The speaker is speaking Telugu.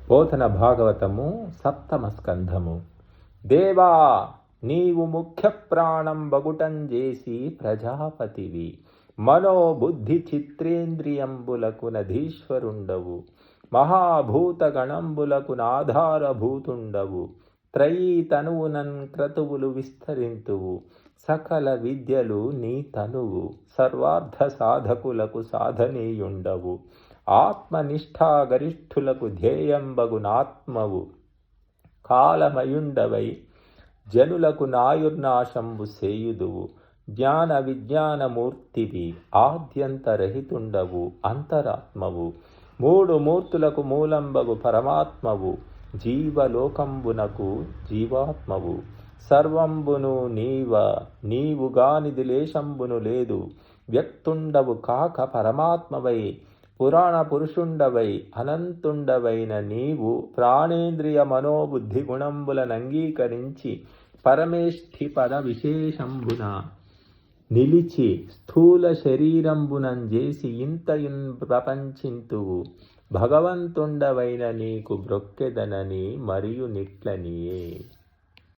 పోతన భాగవతము 7వ స్కంధము. దేవా, నీవు ముఖ్య ప్రాణం బగుటం చేసి ప్రజాపతివి. మనోబుద్ధి చిత్రేంద్రియంబులకు నధీశ్వరుండవు. మహాభూత గణంబులకు నాధారభూతుండవు. త్రయీ తనువునన్ క్రతువులు విస్తరింతువు. సకల విద్యలు నీ తనువు. సర్వార్థ సాధకులకు సాధనీయుండవు. ఆత్మనిష్ఠాగరిష్ఠులకు ధ్యేయంబగునాత్మవు. కాలమయుండవై జనులకు నాయుర్నాశంబు సేయుదువు. జ్ఞాన విజ్ఞానమూర్తివి. ఆద్యంతరహితుండవు. అంతరాత్మవు. మూడు మూర్తులకు మూలంబగు పరమాత్మవు. జీవలోకంబునకు జీవాత్మవు. సర్వంబును నీవుగానిది లేశంబును లేదు. వ్యక్తుండవు కాక పరమాత్మవై పురాణ పురుషుండవై అనంతుండవైన నీవు ప్రాణేంద్రియ మనోబుద్ధి గుణంబులనంగీకరించి పరమేష్ఠి పద విశేషంబున నిలిచి స్థూల శరీరంబునంజేసి ఇంతయున్ ప్రపంచింతువు. భగవంతుండవైన నీకు బ్రొక్కెదనని మరియు నిట్లనియే.